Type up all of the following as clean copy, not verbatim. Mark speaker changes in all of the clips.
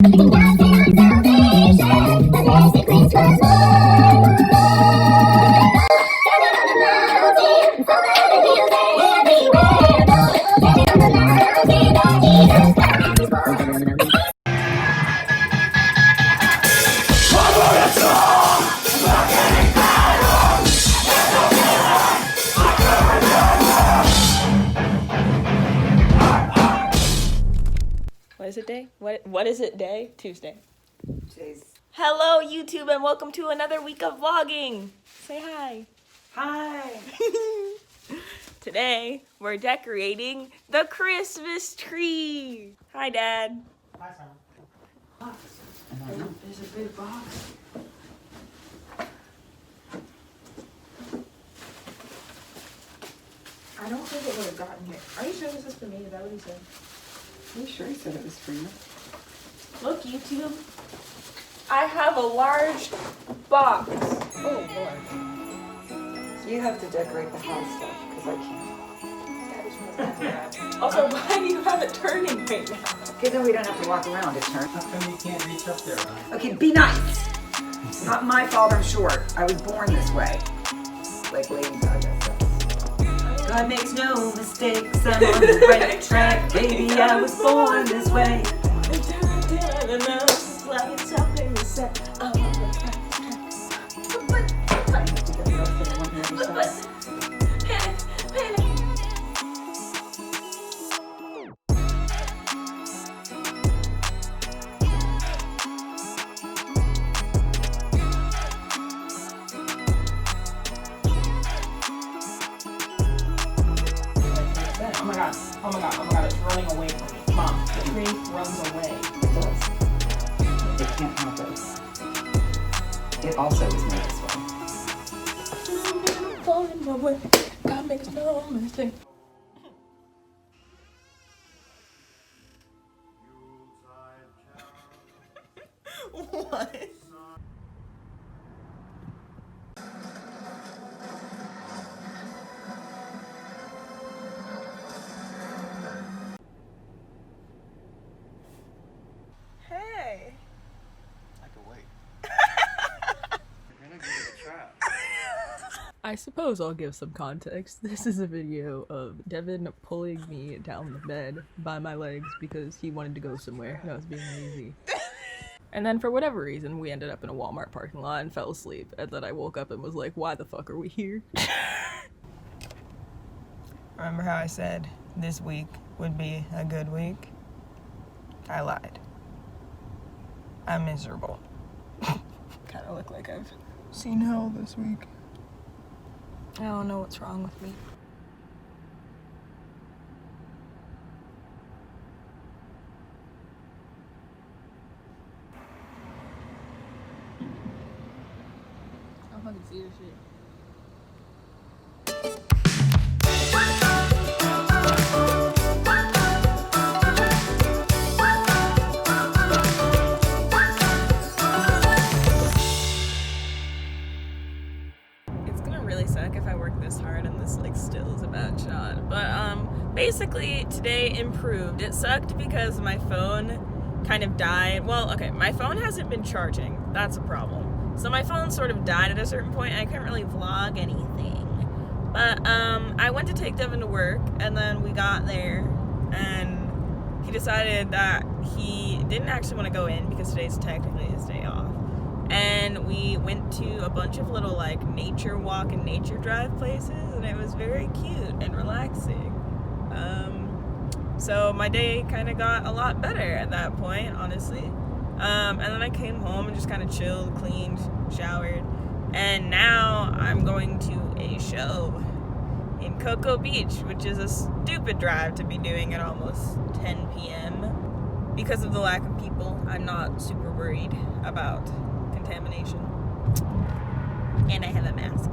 Speaker 1: What is it day? What is it day? Tuesday.
Speaker 2: Jeez.
Speaker 1: Hello YouTube and welcome to another week of vlogging. Say hi.
Speaker 2: Hi.
Speaker 1: Today we're decorating the Christmas tree. Hi Dad.
Speaker 2: Hi, Sam. There's a big box. I don't think it would have gotten here. Are you sure this is for me? Is that what he said?
Speaker 3: Are you sure he said it was for you?
Speaker 1: Look YouTube. I have a large box.
Speaker 2: Oh, Lord.
Speaker 3: You have to decorate the house stuff, because I can't.
Speaker 1: Also, why do you have it turning right now?
Speaker 3: Because then we don't have to walk around it, turn.
Speaker 4: How come you can't reach up there, huh?
Speaker 3: Okay, be nice. Not my fault I'm short. I was born this way. Like Lady Gaga says. God makes no mistakes. I'm on the right track. Baby, I was born this way.
Speaker 2: Oh my god, it's running away from me. Mom, the tree runs away.
Speaker 3: It does. It can't help it. It also was made this way.
Speaker 1: Falling my way. God makes no mistake. What? Hey.
Speaker 4: I can wait. You're gonna give it a try.
Speaker 1: I suppose I'll give some context. This is a video of Devin pulling me down the bed by my legs because he wanted to go somewhere and I was being lazy. And then for whatever reason, we ended up in a Walmart parking lot and fell asleep. And then I woke up and was like, why the fuck are we here?
Speaker 2: Remember how I said this week would be a good week? I lied. I'm miserable. Kind of look like I've seen hell this week. I don't know what's wrong with me.
Speaker 1: I fucking see this shit. If I work this hard and this like still is a bad shot, but basically today improved. It sucked because my phone kind of died. Well, okay, my phone hasn't been charging. That's a problem. So my phone sort of died at a certain point and I couldn't really vlog anything. But I went to take Devin to work and then we got there and he decided that he didn't actually want to go in because today's technically his day off. And we went to a bunch of little like nature walk and nature drive places and it was very cute and relaxing. So my day kind of got a lot better at that point, honestly. And then I came home and just kind of chilled, cleaned, showered. And now I'm going to a show in Cocoa Beach, which is a stupid drive to be doing at almost 10 p.m. Because of the lack of people, I'm not super worried about contamination. And I have a mask,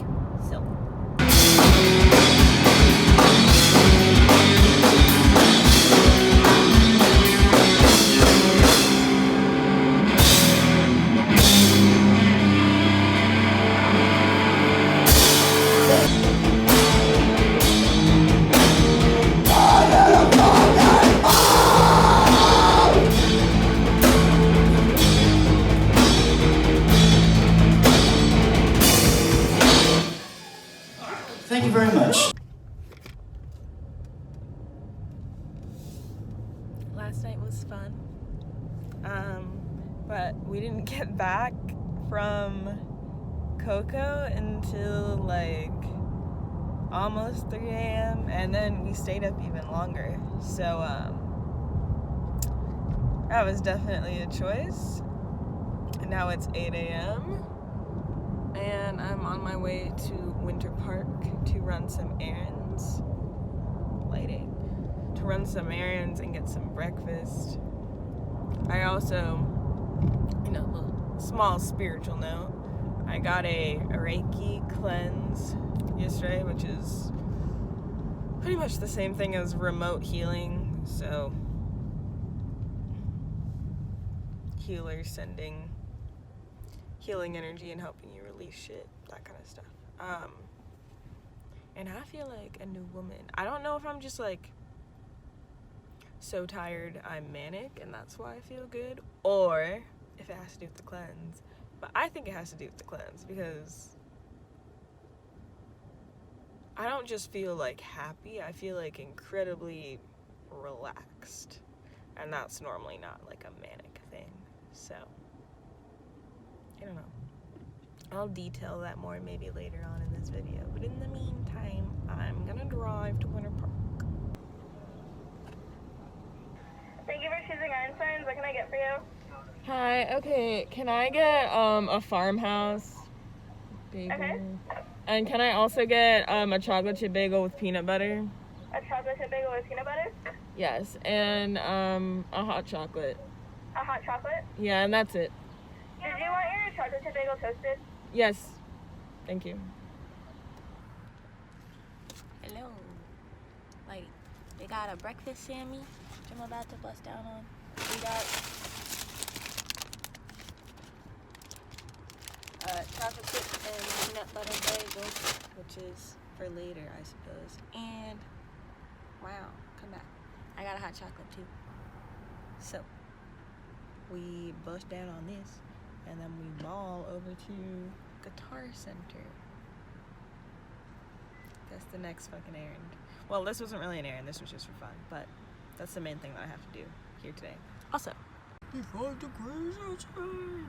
Speaker 1: so.
Speaker 5: very much.
Speaker 2: Last night was fun, but we didn't get back from Coco until like almost 3 a.m. and then we stayed up even longer, so that was definitely a choice. And now it's 8 a.m. and I'm on my way to Winter Park to run some errands. Lighting. To run some errands and get some breakfast. I also, a small spiritual note, I got a Reiki cleanse yesterday, which is pretty much the same thing as remote healing. So, healers sending healing energy and helping you release shit, that kind of stuff. And I feel like a new woman. I don't know if I'm just like so tired I'm manic and that's why I feel good, or if it has to do with the cleanse. But I think it has to do with the cleanse because I don't just feel like happy, I feel like incredibly relaxed, and that's normally not like a manic thing. So I don't know, I'll detail that more maybe later on in this video, but in the meantime I'm gonna drive to Winter Park.
Speaker 6: Thank you for choosing Einstein's. What can I get for you?
Speaker 2: Hi, okay, can I get a farmhouse bagel?
Speaker 6: Okay.
Speaker 2: And can I also get a chocolate chip bagel with peanut butter?
Speaker 6: A chocolate chip bagel with peanut butter?
Speaker 2: Yes, and a hot chocolate.
Speaker 6: A hot chocolate?
Speaker 2: Yeah, and that's it.
Speaker 6: Did you want your chocolate chip bagel toasted?
Speaker 2: Yes, thank you.
Speaker 7: Hello. Like, they got a breakfast Sammy, which I'm about to bust down on. We got chocolate chip and peanut butter bagel, which is for later, I suppose. And, wow, come back. I got a hot chocolate too. So, we bust down on this, and then we ball over to Guitar Center. That's the next fucking errand. Well, this wasn't really an errand, this was just for fun, but that's the main thing that I have to do here today. Also, 5 degrees outside.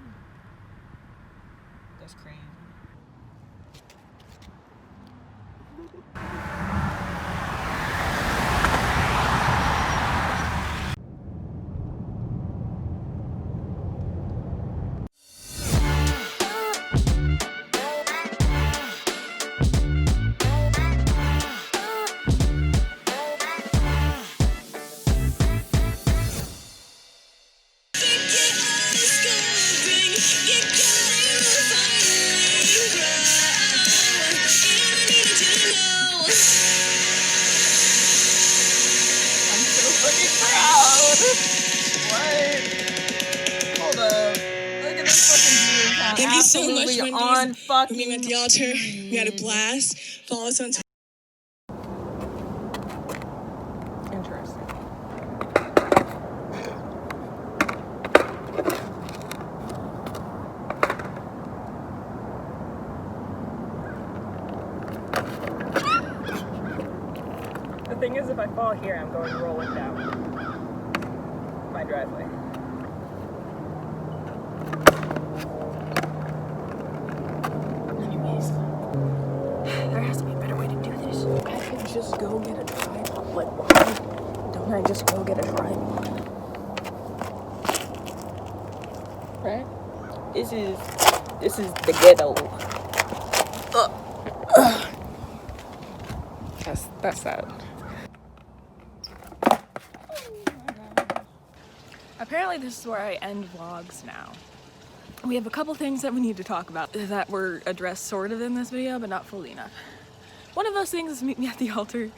Speaker 7: That's crazy.
Speaker 8: Thank you so much, Wendy's.
Speaker 2: On fucking
Speaker 8: We're at the altar. We had a blast. Follow us on Twitter.
Speaker 2: Interesting. The thing is, if I fall here, I'm going rolling down my driveway. Anyways, there has to be a better way to do this. I could just go get a tripod. Like, why don't I just go get a tripod? Right? This is the ghetto. That's sad. Apparently this is where I end vlogs now. We have a couple things that we need to talk about that were addressed sort of in this video, but not fully enough. One of those things is meet me at the altar.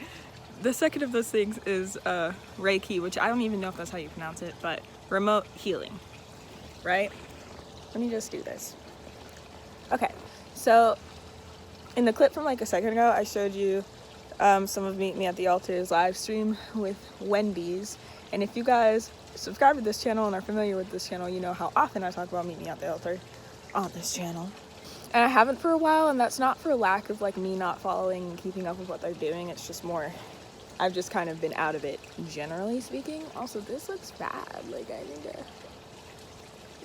Speaker 2: The second of those things is Reiki, which I don't even know if that's how you pronounce it, but remote healing, right? Let me just do this. Okay, so in the clip from like a second ago, I showed you some of Meet Me at the Altar's live stream with Wendy's. And if you guys subscribe to this channel and are familiar with this channel, you know how often I talk about Meet Me at the Altar on this channel. And I haven't for a while, and that's not for lack of like me not following and keeping up with what they're doing. It's just more, I've just kind of been out of it, generally speaking. Also, this looks bad. Like, I need to...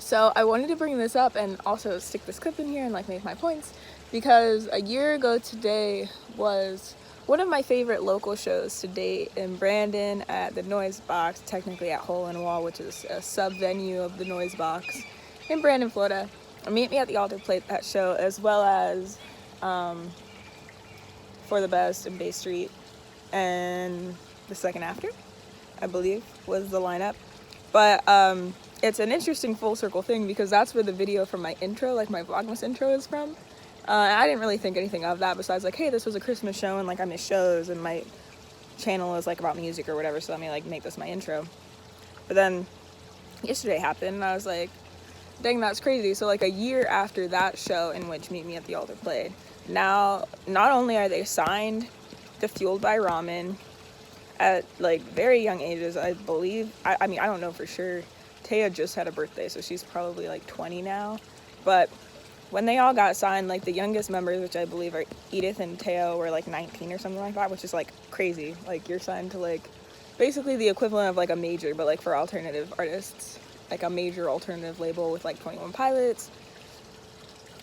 Speaker 2: So I wanted to bring this up and also stick this clip in here and like make my points, because a year ago today was one of my favorite local shows to date in Brandon at the Noise Box, technically at Hole in Wall, which is a sub venue of the Noise Box in Brandon, Florida. Meet Me at the Altar played that show, as well as For the Best in Bay Street, and The Second After, I believe, was the lineup. But it's an interesting full circle thing, because that's where the video from my intro, like my Vlogmas intro, is from. I didn't really think anything of that besides like, hey, this was a Christmas show and like I miss shows and my channel is like about music or whatever, so let me like make this my intro. But then yesterday happened and I was like, dang, that's crazy. So like a year after that show in which Meet Me at the Altar played, now not only are they signed to Fueled by Ramen at like very young ages, I believe. I mean, I don't know for sure. Taya just had a birthday, so she's probably like 20 now. But when they all got signed, like the youngest members, which I believe are Edith and Teo, were like 19 or something like that, which is like crazy. Like you're signed to like basically the equivalent of like a major, but like for alternative artists, like a major alternative label with like 21 Pilots,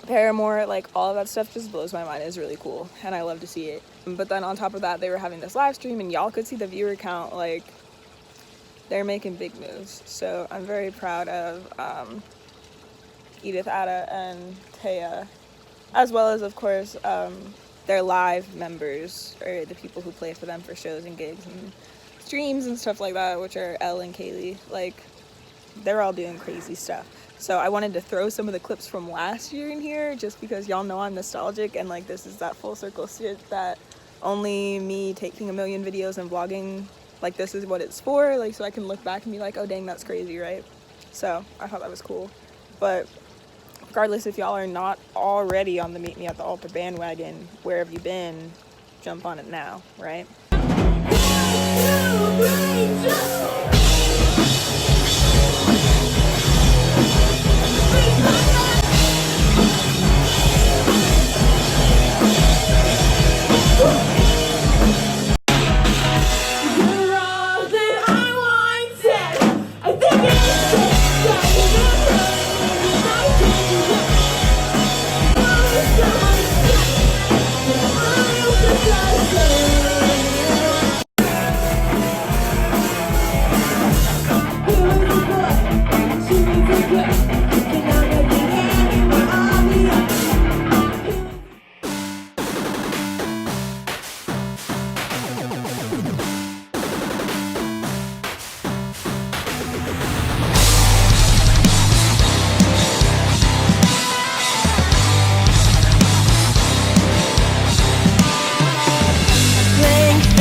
Speaker 2: Paramore, like all of that stuff just blows my mind. It's really cool and I love to see it. But then on top of that, they were having this live stream and y'all could see the viewer count. Like, they're making big moves. So I'm very proud of Edith, Ada, and Taya, as well as of course their live members, or the people who play for them for shows and gigs and streams and stuff like that, which are Elle and Kaylee. Like, they're all doing crazy stuff. So I wanted to throw some of the clips from last year in here, just because y'all know I'm nostalgic, and like this is that full circle shit that only me taking a million videos and vlogging, like this is what it's for, like so I can look back and be like, oh dang, that's crazy, right? So I thought that was cool. But regardless, if y'all are not already on the Meet Me at the Altar bandwagon, where have you been? Jump on it now, right?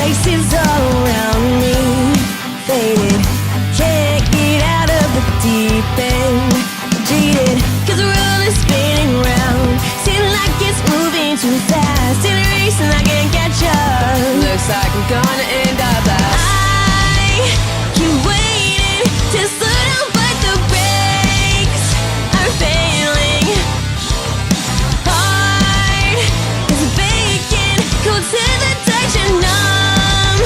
Speaker 5: Faces all around me, faded, can't get out of the deep end. Jaded, cause the world is spinning round, seems like it's moving too fast, in a race and I can't catch up. Looks like I'm gonna end up last. I keep waiting to slow down, but the brakes are failing. Heart is vacant, cold to the touch and numb,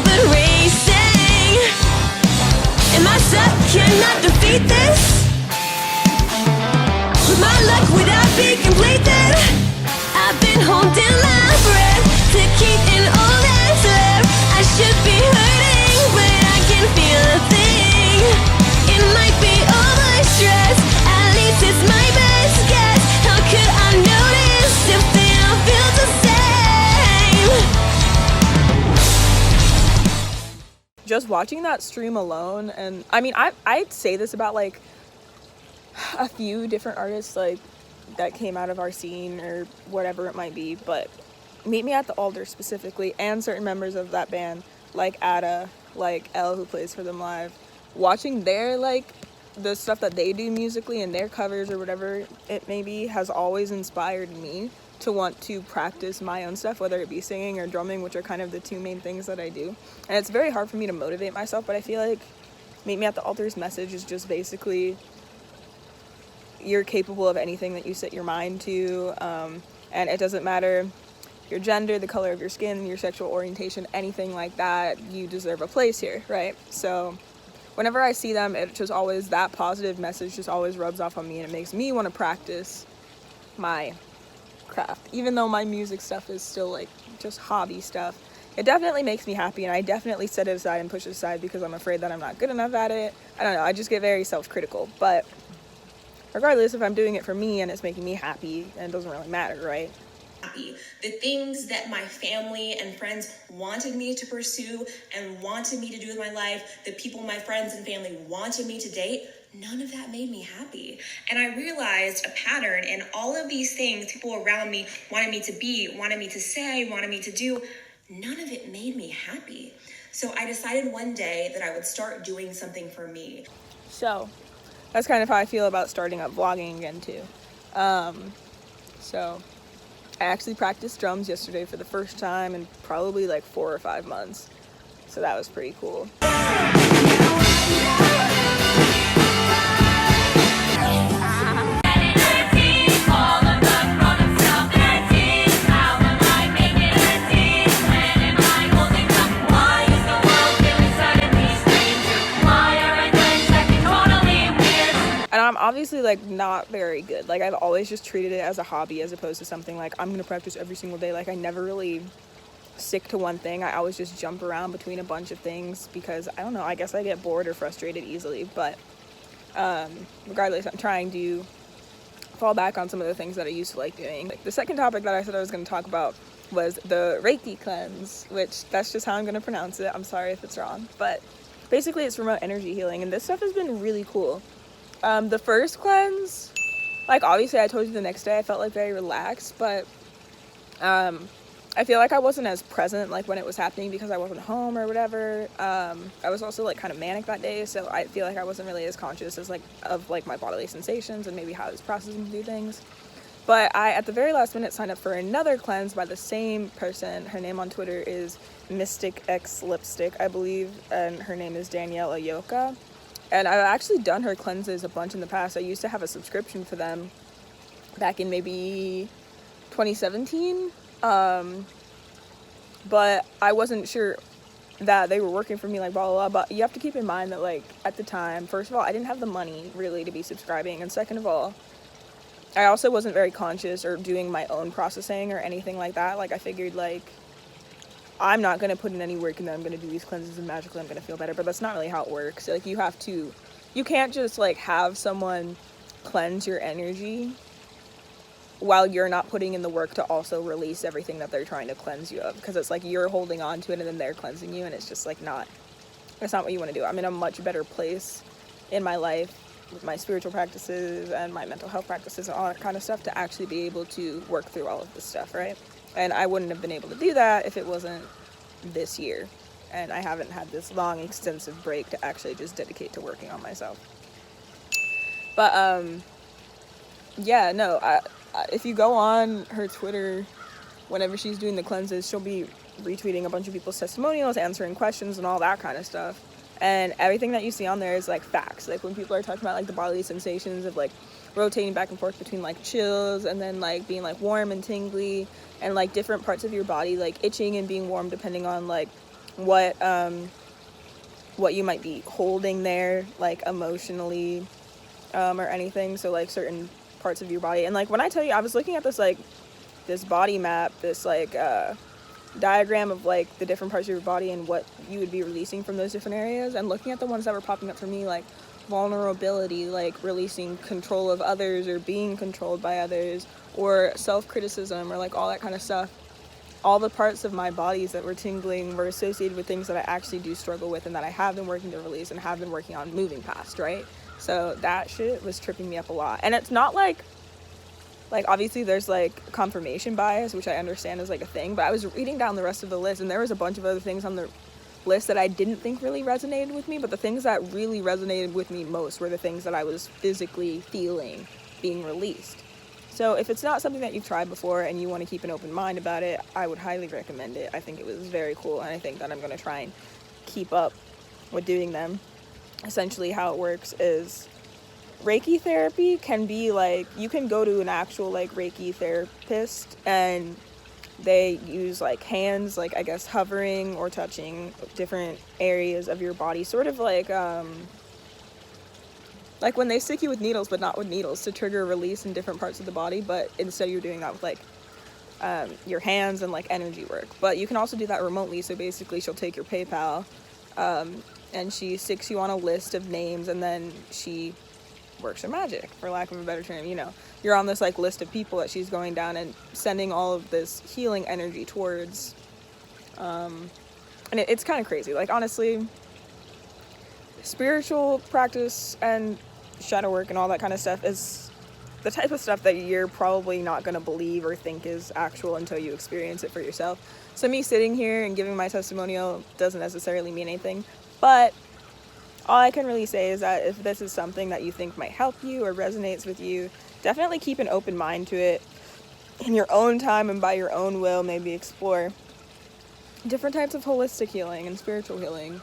Speaker 5: but racing. And myself cannot defeat this. With my luck without being completed, I've been holding my breath to keep in all that's left. I should be hurting, but I can feel a thing. It might be all my stress, at least it's my best guess. How could I notice if they don't feel the same?
Speaker 2: Just watching that stream alone, and I mean, I'd say this about like a few different artists like that came out of our scene or whatever it might be, but Meet Me at the Altar specifically, and certain members of that band like Ada, like Elle, who plays for them live, watching their like the stuff that they do musically and their covers or whatever it may be, has always inspired me to want to practice my own stuff, whether it be singing or drumming, which are kind of the two main things that I do. And it's very hard for me to motivate myself, but I feel like Meet Me at the Altar's message is just basically you're capable of anything that you set your mind to, and it doesn't matter your gender, the color of your skin, your sexual orientation, anything like that, you deserve a place here, right? So whenever I see them, it just always, that positive message just always rubs off on me, and it makes me want to practice my craft. Even though my music stuff is still like just hobby stuff, it definitely makes me happy, and I definitely set it aside and push it aside because I'm afraid that I'm not good enough at it. I don't know, I just get very self-critical. But regardless, if I'm doing it for me and it's making me happy, then it doesn't really matter, right?
Speaker 9: The things that my family and friends wanted me to pursue and wanted me to do with my life, the people my friends and family wanted me to date, none of that made me happy. And I realized a pattern in all of these things people around me wanted me to be, wanted me to say, wanted me to do. None of it made me happy. So I decided one day that I would start doing something for me.
Speaker 2: So that's kind of how I feel about starting up vlogging again too. So I actually practiced drums yesterday for the first time in probably like 4 or 5 months. So that was pretty cool. And I'm obviously like not very good. Like I've always just treated it as a hobby as opposed to something like I'm gonna practice every single day. Like I never really stick to one thing. I always just jump around between a bunch of things because I don't know, I guess I get bored or frustrated easily. But regardless, I'm trying to fall back on some of the things that I used to like doing. Like the second topic that I said I was going to talk about was the Reiki cleanse, which that's just how I'm going to pronounce it. I'm sorry if it's wrong, but basically it's remote energy healing, and this stuff has been really cool. The first cleanse, like obviously I told you the next day I felt like very relaxed, but I feel like I wasn't as present like when it was happening because I wasn't home or whatever. I was also like kind of manic that day, so I feel like I wasn't really as conscious as like of like my bodily sensations and maybe how I was processing through things. But I, at the very last minute, signed up for another cleanse by the same person. Her name on Twitter is Mystic X Lipstick, I believe, and her name is Danielle Ayoka. And I've actually done her cleanses a bunch in the past. I used to have a subscription for them back in maybe 2017. But I wasn't sure that they were working for me, like blah, blah, blah. But you have to keep in mind that like at the time, first of all, I didn't have the money really to be subscribing. And second of all, I also wasn't very conscious or doing my own processing or anything like that. Like I figured like, I'm not going to put in any work and then I'm going to do these cleanses and magically I'm going to feel better. But that's not really how it works. Like you can't just like have someone cleanse your energy while you're not putting in the work to also release everything that they're trying to cleanse you of. Because it's like you're holding on to it and then they're cleansing you, and it's just like that's not what you want to do. I'm in a much better place in my life with my spiritual practices and my mental health practices and all that kind of stuff to actually be able to work through all of this stuff, right? And I wouldn't have been able to do that if it wasn't this year. And I haven't had this long, extensive break to actually just dedicate to working on myself. But, yeah, no, if you go on her Twitter, whenever she's doing the cleanses, she'll be retweeting a bunch of people's testimonials, answering questions and all that kind of stuff. And everything that you see on there is like facts. Like when people are talking about like the bodily sensations of like rotating back and forth between like chills and then like being like warm and tingly and like different parts of your body like itching and being warm depending on like what you might be holding there like emotionally or anything. So like certain parts of your body. And like when I tell you, I was looking at this body map, this like diagram of like the different parts of your body and what you would be releasing from those different areas, and looking at the ones that were popping up for me, like vulnerability, like releasing control of others or being controlled by others, or self-criticism, or like all that kind of stuff. All the parts of my bodies that were tingling were associated with things that I actually do struggle with and that I have been working to release and have been working on moving past, right? So that shit was tripping me up a lot. And it's not like obviously there's like confirmation bias, which I understand is like a thing, but I was reading down the rest of the list and there was a bunch of other things on the list that I didn't think really resonated with me, but the things that really resonated with me most were the things that I was physically feeling being released. So if it's not something that you've tried before and you want to keep an open mind about it, I would highly recommend it. I think it was very cool, and I think that I'm going to try and keep up with doing them. Essentially how it works is Reiki therapy can be like, you can go to an actual like Reiki therapist and they use like hands, like I guess hovering or touching different areas of your body, sort of like when they stick you with needles, but not with needles, to trigger a release in different parts of the body, but instead you're doing that with like your hands and like energy work. But you can also do that remotely. So basically she'll take your PayPal and she sticks you on a list of names, and then she works her magic, for lack of a better term. You know, you're on this like list of people that she's going down and sending all of this healing energy towards, and it's kind of crazy. Like, honestly, spiritual practice and shadow work and all that kind of stuff is the type of stuff that you're probably not going to believe or think is actual until you experience it for yourself. So me sitting here and giving my testimonial doesn't necessarily mean anything, but all I can really say is that if this is something that you think might help you or resonates with you, definitely keep an open mind to it in your own time and by your own will. Maybe explore different types of holistic healing and spiritual healing.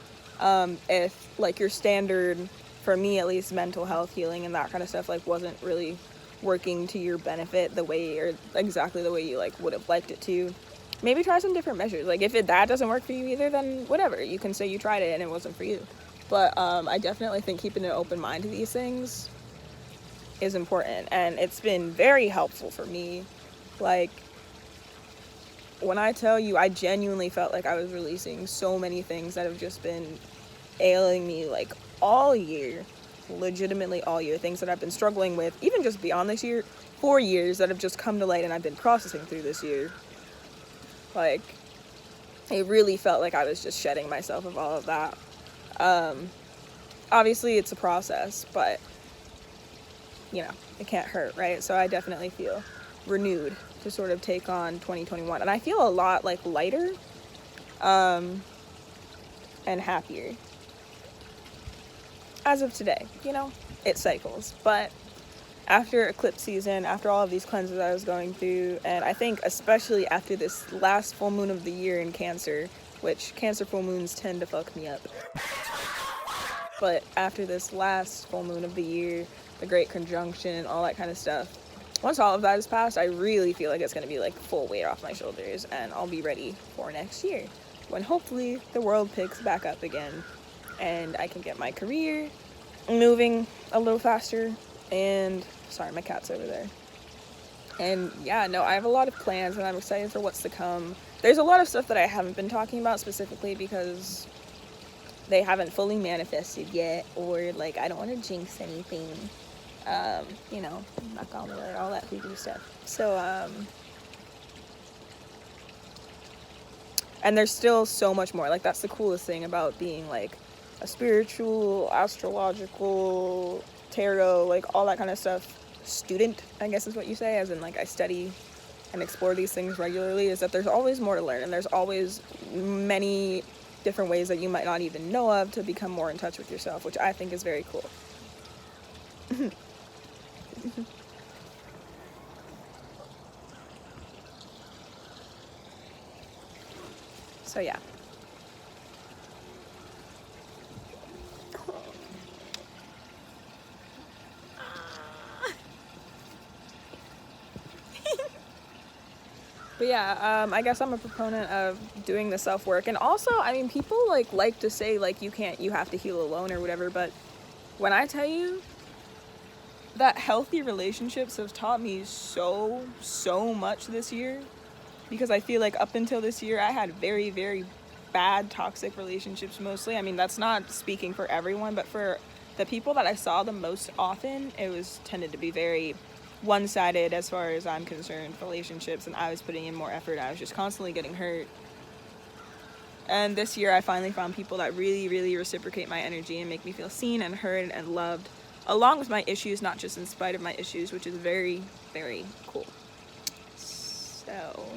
Speaker 2: If like your standard, for me at least, mental health healing and that kind of stuff like wasn't really working to your benefit the way, or exactly the way you like would have liked it to, maybe try some different measures. Like if that doesn't work for you either, then whatever, you can say you tried it and it wasn't for you. But I definitely think keeping an open mind to these things is important, and it's been very helpful for me. Like, when I tell you, I genuinely felt like I was releasing so many things that have just been ailing me like all year, legitimately all year, things that I've been struggling with even just beyond this year, 4 years, that have just come to light and I've been processing through this year. Like, it really felt like I was just shedding myself of all of that. Obviously it's a process, but you know, it can't hurt, right? So I definitely feel renewed to sort of take on 2021, and I feel a lot like lighter and happier as of today. You know, it cycles, but after eclipse season, after all of these cleanses I was going through, and I think especially after this last full moon of the year in Cancer, which Cancer full moons tend to fuck me up, but after this last full moon of the year, the Great Conjunction, all that kind of stuff, once all of that is passed, I really feel like it's going to be like full weight off my shoulders, and I'll be ready for next year, when hopefully the world picks back up again and I can get my career moving a little faster. And sorry, my cat's over there. And yeah, no, I have a lot of plans and I'm excited for what's to come. There's a lot of stuff that I haven't been talking about specifically because they haven't fully manifested yet, or like I don't want to jinx anything. You know, knock on wood, all that hoodoo stuff. So and there's still so much more. Like, that's the coolest thing about being like a spiritual, astrological, tarot, like all that kind of stuff student, I guess is what you say, as in like I study and explore these things regularly, is that there's always more to learn, and there's always many different ways that you might not even know of to become more in touch with yourself, which I think is very cool. So yeah. But yeah, I guess I'm a proponent of doing the self-work. And also, I mean, people like to say like you have to heal alone or whatever, but when I tell you that healthy relationships have taught me so much this year, because I feel like up until this year I had very, very bad toxic relationships mostly. I mean, that's not speaking for everyone, but for the people that I saw the most often, it was tended to be very one-sided as far as I'm concerned, relationships, and I was putting in more effort. I was just constantly getting hurt. And this year I finally found people that really, really reciprocate my energy and make me feel seen and heard and loved, along with my issues, not just in spite of my issues, which is very, very cool. So,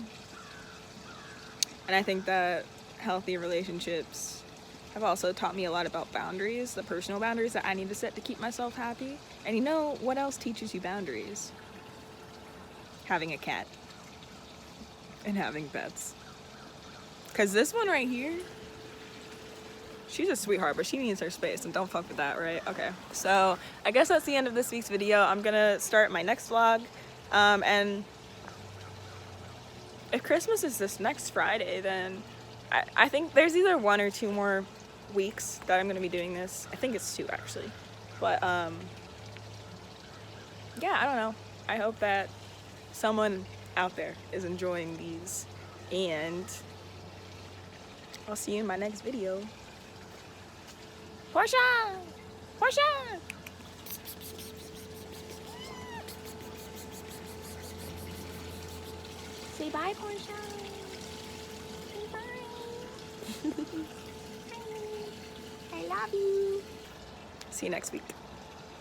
Speaker 2: and I think that healthy relationships have also taught me a lot about boundaries, the personal boundaries that I need to set to keep myself happy. And you know what else teaches you boundaries? Having a cat and having pets. Because this one right here,
Speaker 1: She's a sweetheart, but she needs her space, and don't fuck with that, right? Okay, so I guess that's the end of this week's video. I'm gonna start my next vlog, and if Christmas is this next Friday, then I think there's either 1 or 2 more weeks that I'm gonna be doing this. I think it's 2 actually, but yeah, I don't know. I hope that someone out there is enjoying these, and I'll see you in my next video. Portia! Portia! Say bye, Portia. Say bye. I love you. See you next week.